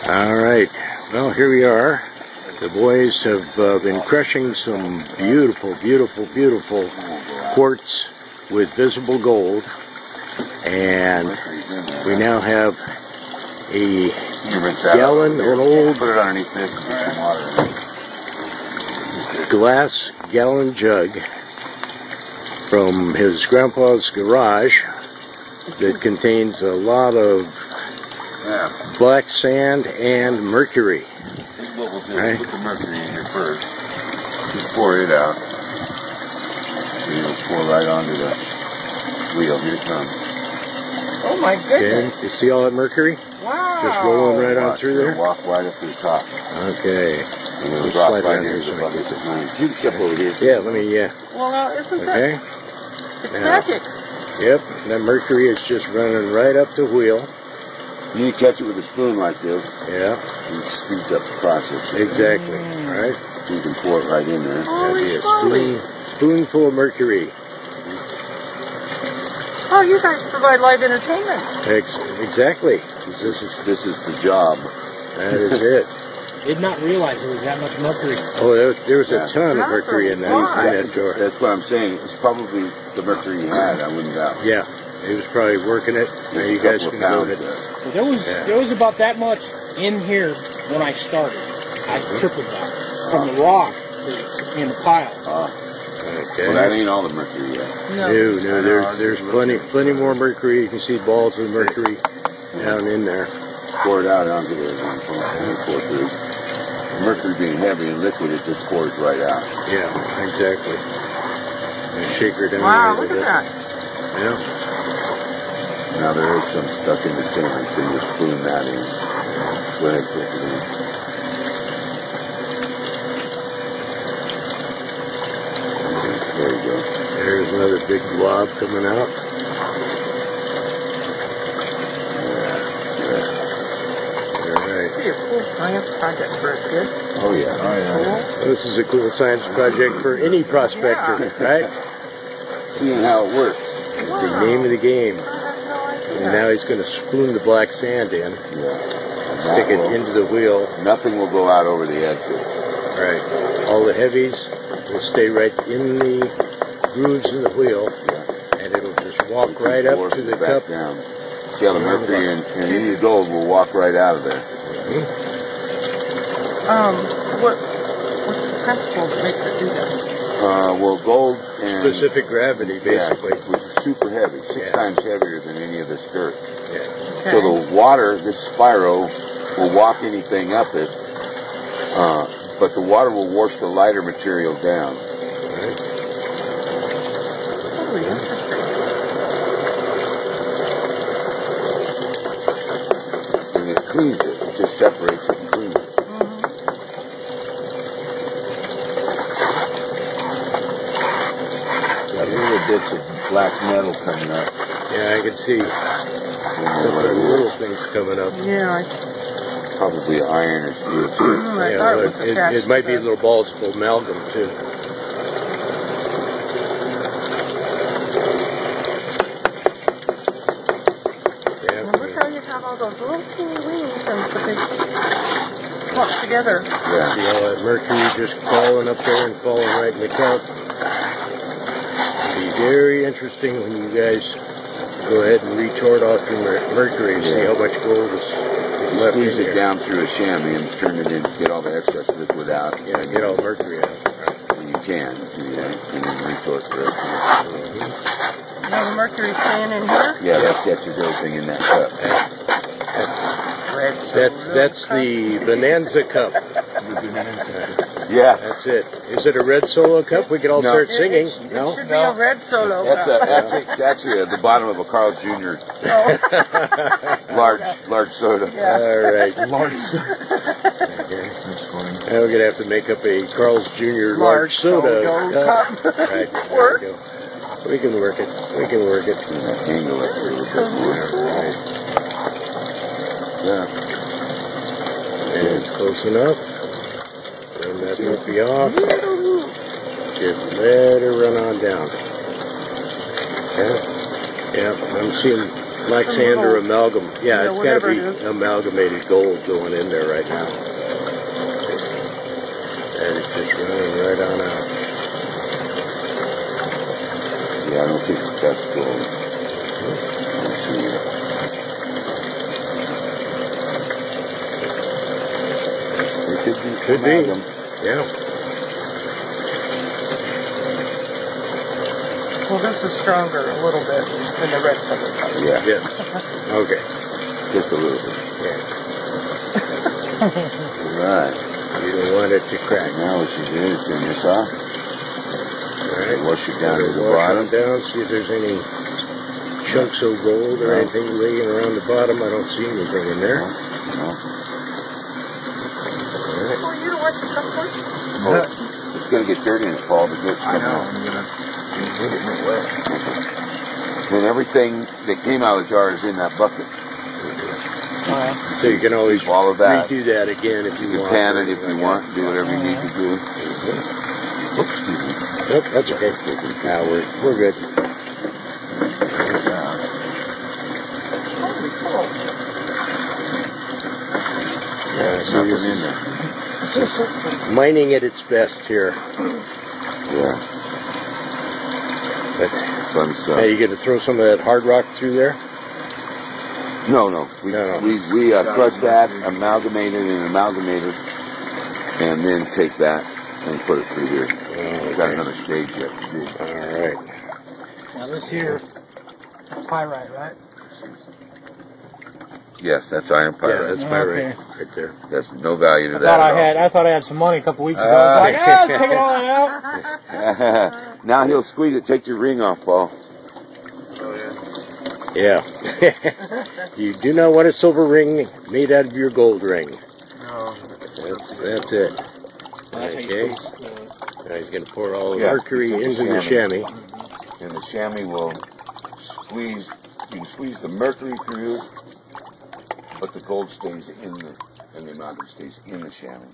Alright, well here we are. The boys have been crushing some beautiful, beautiful, beautiful quartz with visible gold. And we now have a gallon, an old glass gallon jug from his grandpa's garage that contains a lot of black sand and mercury. What we'll do is put the mercury in here first. Just pour it out. So you'll pour right onto the wheel. Here it comes. Oh my goodness. Okay, you see all that mercury? Wow. Just rolling right on through there? Walk right up to the top. Okay. And it'll drop right here so I get the flame. You can step over here. Yeah, let me, Well, now, isn't okay. It's magic. Yep, that mercury is just running right up the wheel. You need to catch it with a spoon like this. Yeah. And it speeds up the process. Exactly. All right. You can pour it right in there. Holy Spoonful of mercury. Oh, you guys provide live entertainment. Exactly. This is the job. That is it. Did not realize there was that much mercury. Oh, there was a ton of mercury in that jar. That's what I'm saying. It's probably the mercury you had. I wouldn't doubt. Yeah. He was probably working it. Now you guys can go ahead. So there was about that much in here when I started. I tripled that from the rock in the pile. Okay. Well, that ain't all the mercury yet. No, there's plenty more mercury. You can see balls of mercury down in there. Pour it out onto there and pour through. The mercury being heavy and liquid, it just pours right out. Yeah, exactly. And shake her down. Wow, look at that. Yeah. Now there is some stuff in the center, so you just spoon that in. Go ahead, put it in. There you go. There's another big blob coming out. Alright. It'd be a cool science project for us, kid. Oh yeah. Cool. This is a cool science project for any prospector, right? Seeing how it works. It's the name of the game. And now he's going to spoon the black sand in. Stick it into the wheel. Nothing will go out over the edge. Right. All the heavies will stay right in the grooves in the wheel, and it'll just walk right up to the cup. Down. See how the mercury and any gold will walk right out of there. What's the principle that makes it do that? Well, gold and Specific gravity, basically. which is super heavy, 6 times heavier than any of this dirt. Yeah. Okay. So the water, this spiral, will walk anything up it, but the water will wash the lighter material down. Right. Totally interesting. And it cleans it. It just separates it and cleans it. Got little bits of black metal coming up. Yeah, I can see little things coming up. Yeah, Probably iron or steel too. I Yeah, thought well, it was attached it might to be the- little balls of amalgam, too. Well, look how you have all those little teeny wings and but they clump together. Yeah. See all that mercury just falling up there and falling right in the cup. It'll be very interesting when you guys go ahead and retort off your mercury and see how much gold is left in Squeeze it here. down through a chamois and turn it in, get all the excess liquid out. Yeah, get all the mercury out. You can do that, and then retort the rest of it. Now the mercury's staying in here. Yeah, that catches everything in that cup. Red That's the Bonanza cup. Yeah. That's it. Is it a red solo cup? We could all No. start singing. It No? should be a red solo. It's actually at the bottom of a Carl Jr. large soda. All right. Large soda. Okay. Now we're going to have to make up a Carl's Jr. large soda cup. Right. There we go. We can work it. We can work it. Angle it a little bit more. All right. Yeah. And it's close enough. Turn that puppy off. Just let her run on down. Okay. Yeah, I'm seeing black sand or amalgam. Yeah, Yeah, it's got to whatever be it is. amalgamated gold going in there right now. And it's just running right on out. Yeah, I don't think that's gold. It could be. Amalgam. Yeah. Well, this is stronger a little bit than the rest of it. Yeah. Yeah. Okay. Just a little bit. Yeah. Right. You don't want it to crack. Now what you do is turn this off. Right. Wash it down to the Wash bottom. it down, see if there's any chunks of gold or anything laying around the bottom. I don't see anything in there. No. Oh, you don't want the cupboard? Oh, it's going to get dirty and fall to good. I know. I'm going to get it wet. Then everything that came out of the jar is in that bucket. So you can always Swallow that. redo that again if you You want. can pan it if you want. Do whatever you need to do. Nope, that's okay. Now we're good. So Nothing in there. mining at its best here. Yeah. But Fun stuff. are you going to throw some of that hard rock through there? No. We crush that, amalgamate it in an amalgamator, and then take that and put it through here. We've got another stage yet to do. All right. Now this here, pyrite, right? Yes, that's iron Yeah, pyrite. that's pyrite Okay. right there. That's no value to I that thought at I thought I had some money a couple weeks ago. I was like, take it all out. all. Now he'll squeeze it. Take your ring off, Paul. Yeah. You do not want a silver ring made out of your gold ring. No. That's it. Okay. Now he's going to pour all the mercury into the chamois. And the chamois will squeeze. You can squeeze the mercury through, but the gold stays in the, and the amalgam stays in the chamois.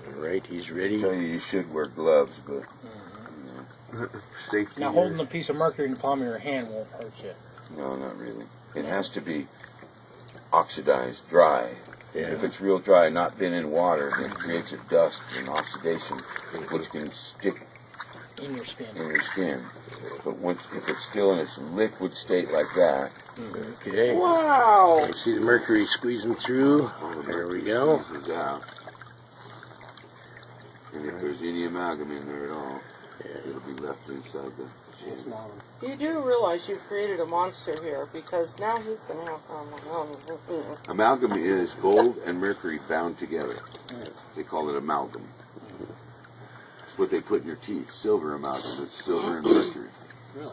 All right, he's ready. I tell you should wear gloves, but safety. Now holding a piece of mercury in the palm of your hand won't hurt you. No, not really. It has to be oxidized, dry. Yeah. If it's real dry, not been in water, it creates a dust and oxidation, which can stick In your skin. in your skin. But if it's still in its liquid state like that, Okay. Wow. You see the mercury squeezing through. There we go. squeezes out. And if there's any amalgam in there at all, it'll be left inside the chamois. You do realize you've created a monster here because now you can have Amalgam is gold and mercury bound together. They call it amalgam. It's what they put in your teeth. Silver amalgam. It's silver and mercury. Really?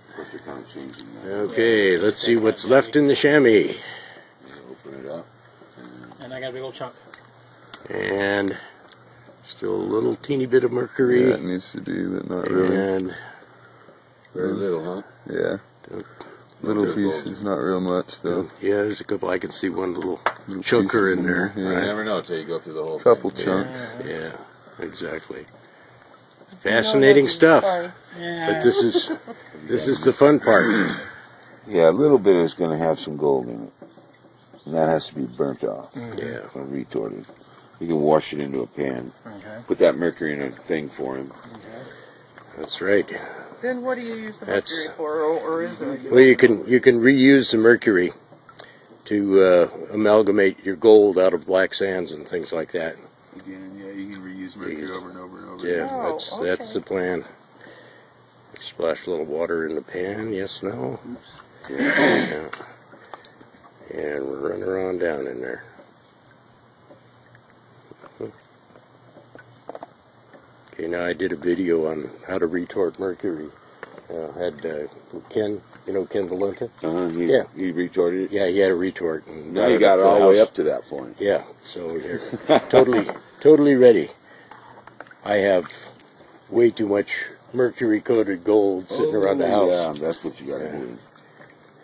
Of course, they're kind of changing that. Okay, let's see what's left in the chamois. You open it up. And I got a big old chunk. And still a little teeny bit of mercury. Yeah, it needs to be, but not really. And Very little, huh? Yeah. Little pieces, not real much though. yeah, there's a couple. I can see one little chunker in there. Yeah. You Right? never know until you go through the whole Couple thing. chunks. Yeah, exactly. Fascinating stuff. Yeah. But this is the fun part. Yeah, a little bit is going to have some gold in it. And that has to be burnt off. Yeah. Or retorted. You can wash it into a pan. Okay. Put that mercury in a thing for him. That's right. Then what do you use the That's- mercury for, or is there? Well, you can reuse the mercury to amalgamate your gold out of black sands and things like that. Again, yeah, you can reuse mercury over and over and over. Yeah, Oh, that's the plan. Splash a little water in the pan. Yes, no. Yeah. And we're running around down in there. Okay, now I did a video on how to retort mercury. Had Ken, Ken Valenta? Yeah. You retorted it? Yeah, he had a retort. And Now you got it all the way up to that point. Yeah, so you're totally ready. I have way too much mercury-coated gold sitting around the house. Yeah, that's what you got to do.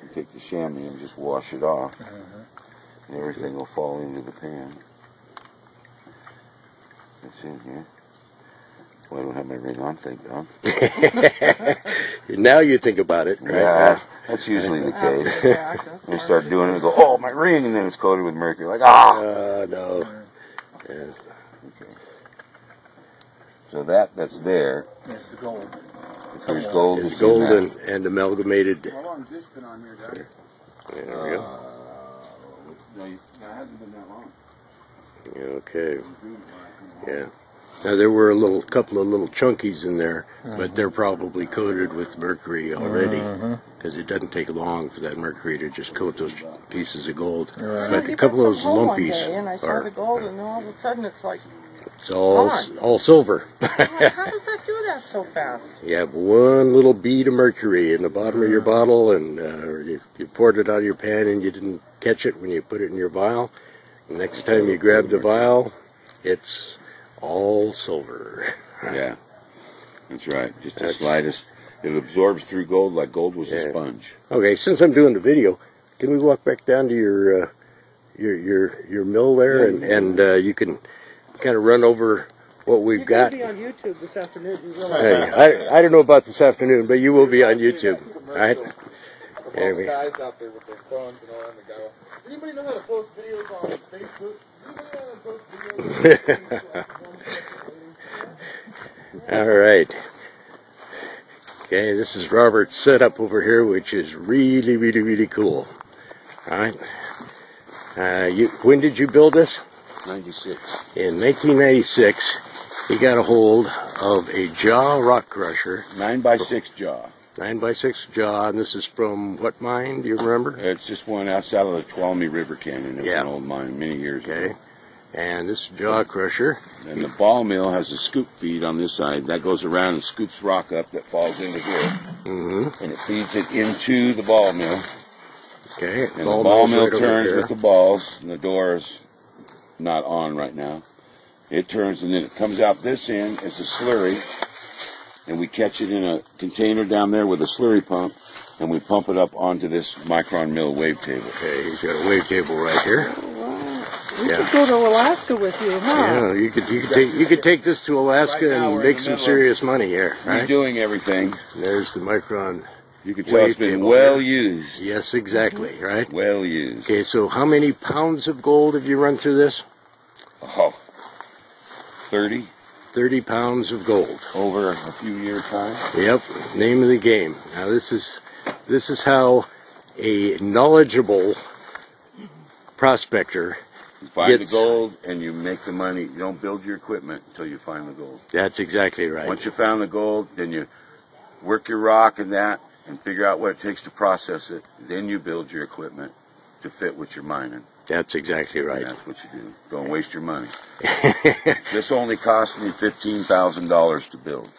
You take the chamois and just wash it off. And everything will fall into the pan. It's in here. Well, I don't have my ring on, thank God. Now you think about it, right? Yeah, that's usually the case. Yeah, When you start doing it, you go, oh, my ring, and then it's coated with mercury. Like, ah! No. Yeah. Okay. So that's there. There's the gold. There's gold. It's that's in gold that. and amalgamated. How long has this been on here, Dad? There we go. No, it hasn't been that long. Okay. Yeah. Now there were a couple of little chunkies in there, but they're probably coated with mercury already, because it doesn't take long for that mercury to just coat those pieces of gold. But a couple of those lumpies and I saw are. the gold, and then all of a sudden it's like, It's all silver. how does that do that so fast? You have one little bead of mercury in the bottom of your bottle, and you poured it out of your pan, and you didn't catch it when you put it in your vial. Next time you grab the vial, it's all silver. Yeah, that's right. Just the slightest. It absorbs through gold like gold was a sponge. Okay, since I'm doing the video, can we walk back down to your mill there, and you can kind of run over what we've got? You're going to be on YouTube this afternoon. You realize Hey, I don't know about this afternoon, but you will be on YouTube, right? All the guys out there with their phones and all, and the guy goes, does anybody know how to post videos on Facebook? Does anybody know how to post videos on Facebook? All right. Okay, this is Robert's setup over here, which is really, really, really cool. All right. When did you build this? 96. In 1996, he got a hold of a jaw rock crusher. 9x6 jaw. 9x6 jaw, and this is from what mine? Do you remember? It's just one outside of the Tuolumne River Canyon. It was an old mine many years ago. And this jaw crusher. And the ball mill has a scoop feed on this side. That goes around and scoops rock up that falls into here. And it feeds it into the ball mill. Okay. And the ball mill turns with the balls, and the door is not on right now. It turns, and then it comes out this end as a slurry, and we catch it in a container down there with a slurry pump, and we pump it up onto this micron mill wave table. Okay, he's got a wave table right here. we could go to Alaska with you, huh? Yeah, you could take this to Alaska and make some serious money here, right? We're doing everything. There's the micron. You can tell it's been well used. Yes, exactly, right? Well used. Okay, so how many pounds of gold have you run through this? Oh, 30. 30 pounds of gold. Over a few year time. Yep, name of the game. Now this is how a knowledgeable prospector You find the gold and you make the money. You don't build your equipment until you find the gold. That's exactly right. Once you found the gold, then you work your rock and that and figure out what it takes to process it. Then you build your equipment to fit what you're mining. That's exactly right. And that's what you do. Don't waste your money. This only cost me $15,000 to build.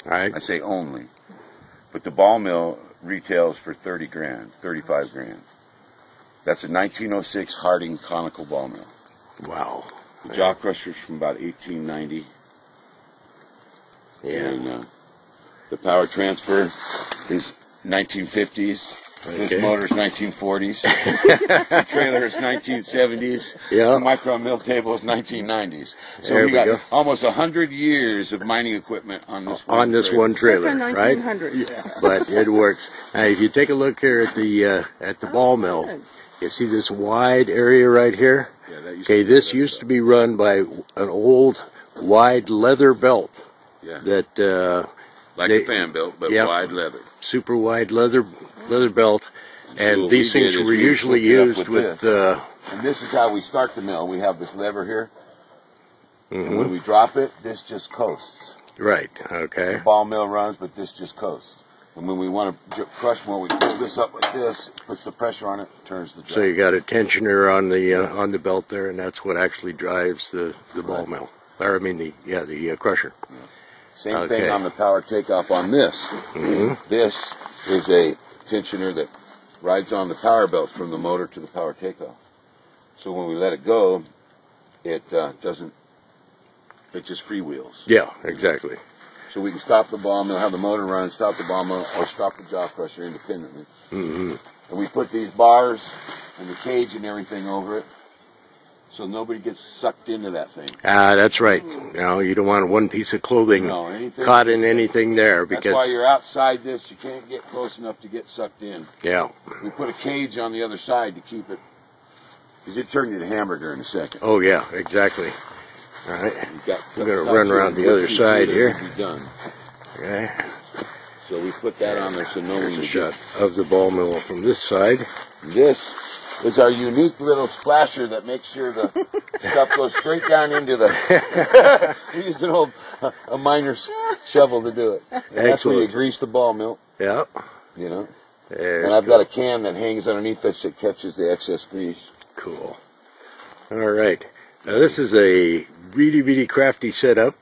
All right. I say only. But the ball mill retails for 30 grand, 35 grand. That's a 1906 Harding conical ball mill. Wow. The jaw crusher's from about 1890. Yeah. And the power transfer is 1950s. Okay. This motor's 1940s. The trailer is 1970s. Yeah. The micron mill table is 1990s. So There we we got go. almost 100 years of mining equipment on this one trailer, Circa right? 1900s. But it works. Now, if you take a look here at the ball mill, you see this wide area right here? Yeah, that used Okay, to be this the used to be run by an old wide leather belt. Yeah. That like a fan belt, but wide leather. super wide leather belt, and what these we did things is were we usually hooked it used up with with. And this is how we start the mill. We have this lever here. Mhm. And when we drop it, this just coasts. Right. The Okay. ball mill runs, but this just coasts. And when we want to crush more, we pull this up like this, puts the pressure on it, turns the jaw. So you got a tensioner on the belt there, and that's what actually drives the ball mill. Or I mean the crusher. Same thing on the power takeoff on this. This is a tensioner that rides on the power belt from the motor to the power takeoff. So when we let it go, it doesn't. It just freewheels. Yeah, exactly. So we can stop the ball mill, have the motor run, stop the ball mill, or stop the jaw crusher independently. And we put these bars and the cage and everything over it, so nobody gets sucked into that thing. That's right. You don't want one piece of clothing caught in anything there, because that's why you're outside this. You can't get close enough to get sucked in. Yeah. We put a cage on the other side to keep it, because it turned into hamburger in a second. Oh yeah, exactly. All right. We're going to run around the other side here. Done. Okay. So we put that on there so no one There's a shot of the ball mill from this side. This is our unique little splasher that makes sure the stuff goes straight down into the... We used a miner's shovel to do it. And that's where you grease the ball mill. Yeah. You know. There's and I've got a can that hangs underneath this that catches the excess grease. Cool. All right. Now this is a really, really crafty setup.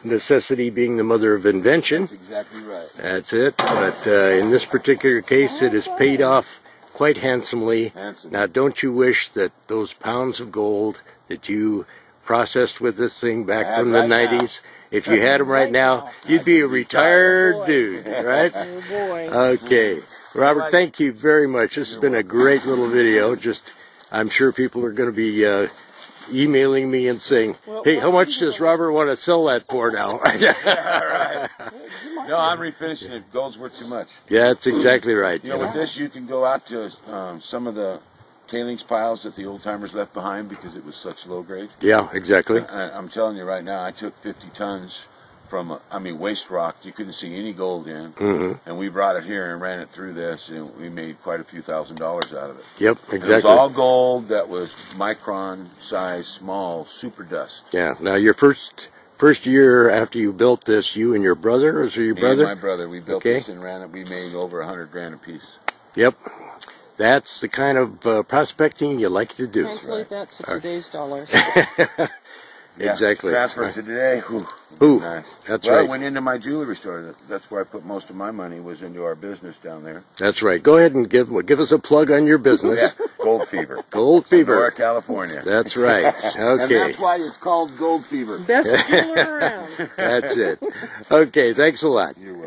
Necessity being the mother of invention. That's exactly right. That's it. But in this particular case, it has paid off quite handsomely. Now, don't you wish that those pounds of gold that you processed with this thing back from the 90s, if you had them right now, you'd be a retired dude, right? Oh boy. Okay. Robert, thank you very much. This has been a great little video. Just, I'm sure people are going to be emailing me and saying, hey, how much does Robert want to sell that for now? Yeah, right. No, I'm refinishing it. Gold's worth too much. Yeah, that's exactly right. You know, with this, you can go out to some of the tailings piles that the old timers left behind because it was such low grade. Yeah, exactly. I'm telling you right now, I took 50 tons from, waste rock you couldn't see any gold in, and we brought it here and ran it through this, and we made quite a few $1,000s out of it. Yep, exactly. It was all gold that was micron size, small, super dust. Yeah. Now, your first year after you built this, you and your brother, or was it your brother? Me and my brother, we built this and ran it. We made over 100 grand a piece. Yep. That's the kind of prospecting you like to do. Translate that to today's dollars. Yeah, exactly. Transfer to today. Nice. That's right. I went into my jewelry store. That's where I put most of my money, was into our business down there. That's right. Go ahead and give us a plug on your business. Yeah, Gold Fever. Gold Fever. Sonora, California. That's right. Okay. And that's why it's called Gold Fever. Best jeweler around. That's it. Okay, thanks a lot. You're welcome.